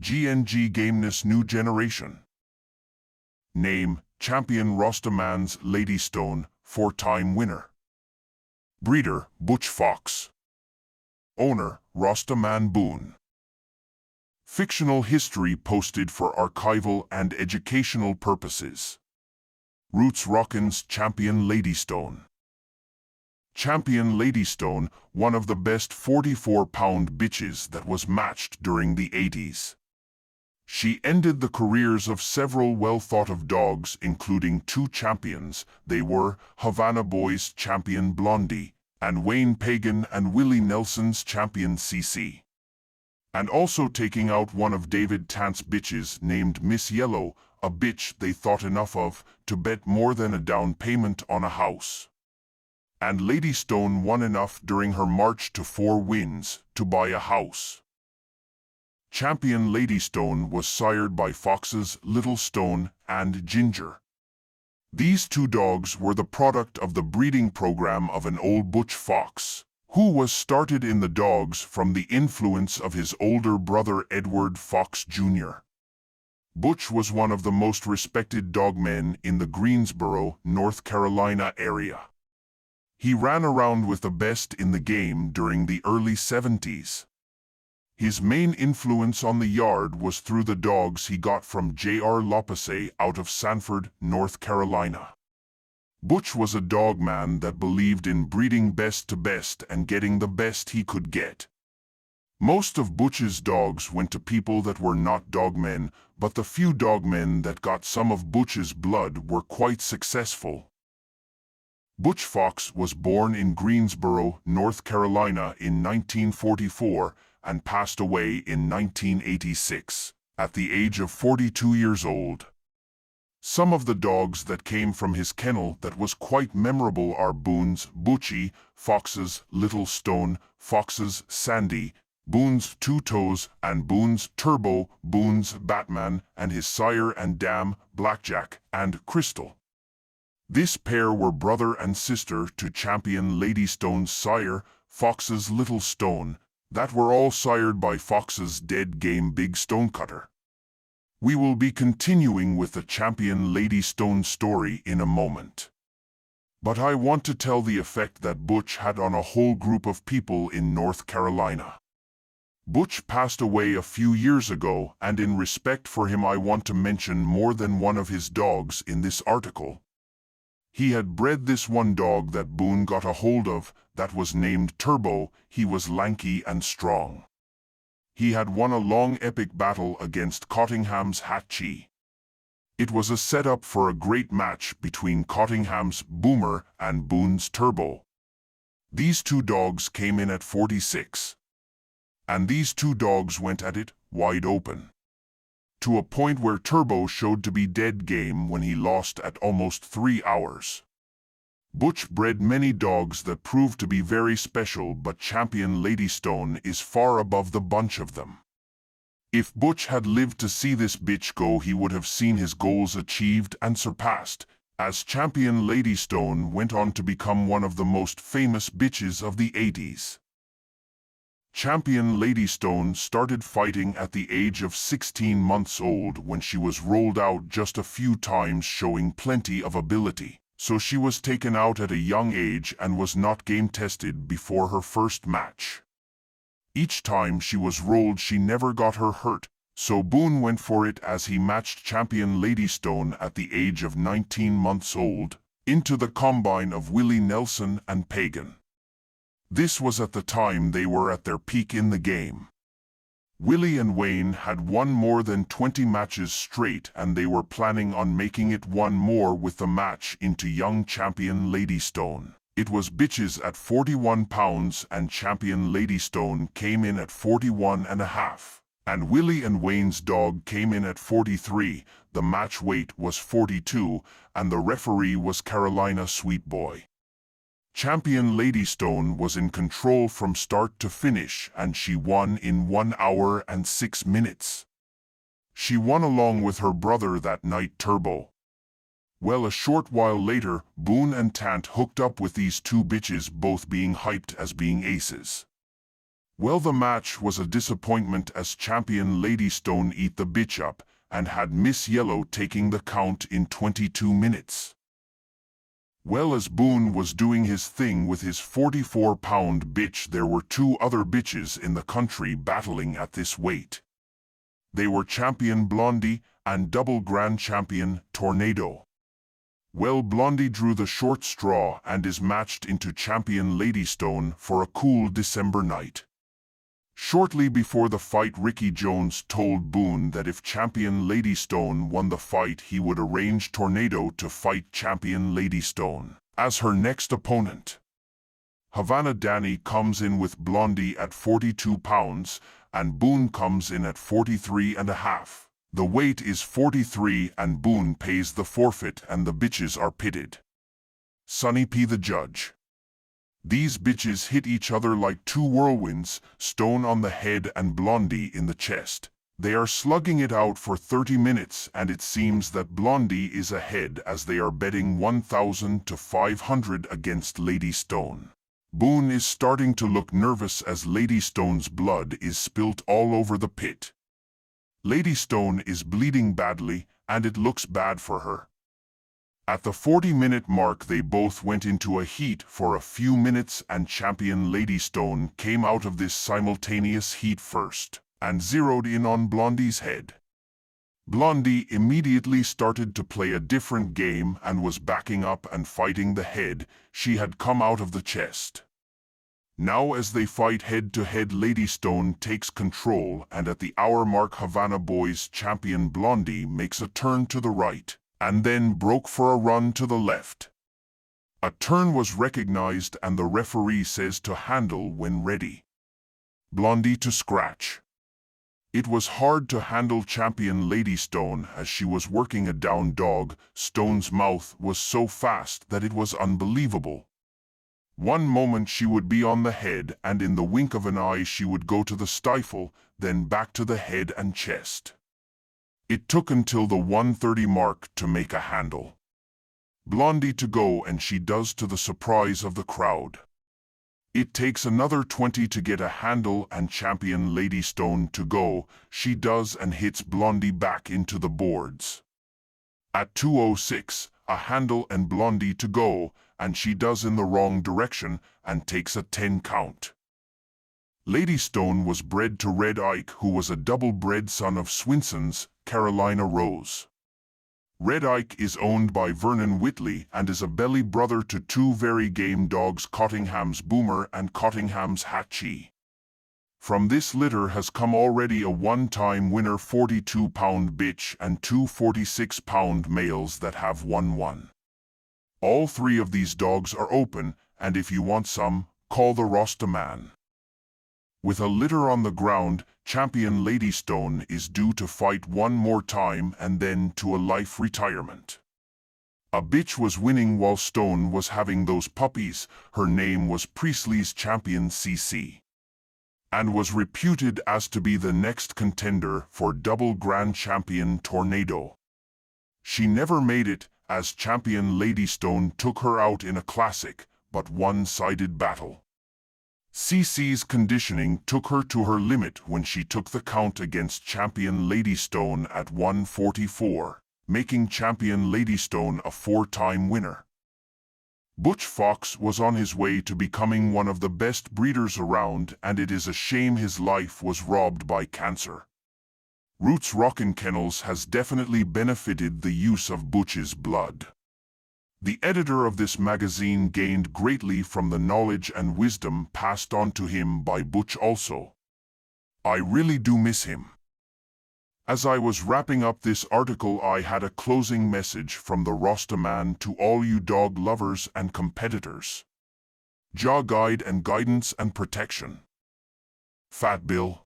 GNG Gameness New Generation. Name, Champion RASTAMAN'S Lady Stone, 4-time winner. Breeder, Butch Fox. Owner, RASTAMAN Boone. Fictional history posted for archival and educational purposes. Roots Rockin's Champion Ladystone. Champion Ladystone, one of the best 44-pound bitches that was matched during the 80s. She ended the careers of several well-thought-of dogs, including 2 champions. They were Havana Boys' champion Blondie, and Wayne Pagan and Willie Nelson's champion CC. And also taking out one of David Tant's bitches named Miss Yellow, a bitch they thought enough of to bet more than a down payment on a house. And Ladystone won enough during her march to 4 wins to buy a house. Champion Ladystone was sired by foxes Little Stone and Ginger. These 2 dogs were the product of the breeding program of an old Butch Fox, who was started in the dogs from the influence of his older brother Edward Fox Jr. Butch was one of the most respected dogmen in the Greensboro, North Carolina area. He ran around with the best in the game during the early 70s. His main influence on the yard was through the dogs he got from J.R. Loposay out of Sanford, North Carolina. Butch was a dogman that believed in breeding best to best and getting the best he could get. Most of Butch's dogs went to people that were not dogmen, but the few dogmen that got some of Butch's blood were quite successful. Butch Fox was born in Greensboro, North Carolina in 1944 and passed away in 1986, at the age of 42 years old. Some of the dogs that came from his kennel that was quite memorable are Boone's Butchie, Fox's Little Stone, Fox's Sandy, Boone's Two Toes, and Boone's Turbo, Boone's Batman, and his sire and dam, Blackjack and Crystal. This pair were brother and sister to Champion Ladystone's sire, Fox's Little Stone, that were all sired by Fox's dead game Big Stonecutter. We will be continuing with the Champion Ladystone story in a moment. But I want to tell the effect that Butch had on a whole group of people in North Carolina. Butch passed away a few years ago, and in respect for him I want to mention more than one of his dogs in this article. He had bred this one dog that Boone got a hold of, that was named Turbo. He was lanky and strong. He had won a long epic battle against Cottingham's Hatchie. It was a setup for a great match between Cottingham's Boomer and Boone's Turbo. These 2 dogs came in at 46. And these 2 dogs went at it, wide open. To a point where Turbo showed to be dead game when he lost at almost 3 hours. Butch bred many dogs that proved to be very special, but Champion Ladystone is far above the bunch of them. If Butch had lived to see this bitch go, he would have seen his goals achieved and surpassed, as Champion Ladystone went on to become one of the most famous bitches of the 80s. Champion Ladystone started fighting at the age of 16 months old when she was rolled out just a few times, showing plenty of ability. So she was taken out at a young age and was not game tested before her first match. Each time she was rolled she never got her hurt, so Boone went for it as he matched Champion Ladystone at the age of 19 months old, into the combine of Willie Nelson and Pagan. This was at the time they were at their peak in the game. Willie and Wayne had won more than 20 matches straight, and they were planning on making it one more with the match into young Champion Ladystone. It was bitches at 41 pounds and Champion Ladystone came in at 41.5. And Willie and Wayne's dog came in at 43, the match weight was 42, and the referee was Carolina Sweet Boy. Champion Ladystone was in control from start to finish, and she won in 1 hour and 6 minutes. She won along with her brother that night, Turbo. Well, a short while later, Boone and Tant hooked up with these 2 bitches, both being hyped as being aces. Well, the match was a disappointment as champion Ladystone eat the bitch up and had Miss Yellow taking the count in 22 minutes. Well, as Boone was doing his thing with his 44-pound bitch, there were two other bitches in the country battling at this weight. They were champion Blondie and double grand champion Tornado. Well, Blondie drew the short straw and is matched into champion Ladystone for a cool December night. Shortly before the fight, Ricky Jones told Boone that if champion Ladystone won the fight, he would arrange Tornado to fight champion Ladystone as her next opponent. Havana Danny comes in with Blondie at 42 pounds and Boone comes in at 43.5. The weight is 43 and Boone pays the forfeit and the bitches are pitted. Sonny P the judge. These bitches hit each other like two whirlwinds, Stone on the head and Blondie in the chest. They are slugging it out for 30 minutes and it seems that Blondie is ahead as they are betting 1,000 to 500 against Ladystone. Boone is starting to look nervous as Ladystone's blood is spilt all over the pit. Ladystone is bleeding badly and it looks bad for her. At the 40-minute mark, they both went into a heat for a few minutes and champion Ladystone came out of this simultaneous heat first and zeroed in on Blondie's head. Blondie immediately started to play a different game and was backing up and fighting the head she had come out of the chest. Now as they fight head-to-head, Ladystone takes control and at the hour mark Havana Boys champion Blondie makes a turn to the right and then broke for a run to the left. A turn was recognized and the referee says to handle when ready. Blondie to scratch. It was hard to handle champion Ladystone as she was working a down dog. Stone's mouth was so fast that it was unbelievable. One moment she would be on the head and in the wink of an eye she would go to the stifle, then back to the head and chest. It took until the 1:30 mark to make a handle. Blondie to go and she does to the surprise of the crowd. It takes another 20 to get a handle and champion Ladystone to go. She does and hits Blondie back into the boards. At 2:06, a handle and Blondie to go, and she does in the wrong direction and takes a 10 count. Ladystone was bred to Red Ike, who was a double-bred son of Swinson's Carolina Rose. Red Ike is owned by Vernon Whitley and is a belly brother to two very game dogs, Cottingham's Boomer and Cottingham's Hatchie. From this litter has come already a one-time winner 42-pound bitch and two 46-pound males that have won. All three of these dogs are open, and if you want some, call the Rastaman. With a litter on the ground, champion Ladystone is due to fight one more time and then to a life retirement. A bitch was winning while Stone was having those puppies. Her name was Presley's champion CC, and was reputed as to be the next contender for double grand champion Tornado. She never made it, as champion Ladystone took her out in a classic but one-sided battle. CC's conditioning took her to her limit when she took the count against champion Ladystone at 144, making champion Ladystone a 4-time winner. Butch Fox was on his way to becoming one of the best breeders around, and it is a shame his life was robbed by cancer. Roots Rockin' Kennels has definitely benefited the use of Butch's blood. The editor of this magazine gained greatly from the knowledge and wisdom passed on to him by Butch also. I really do miss him. As I was wrapping up this article, I had a closing message from the Rastaman to all you dog lovers and competitors. Jaw guide and guidance and protection. Fat Bill.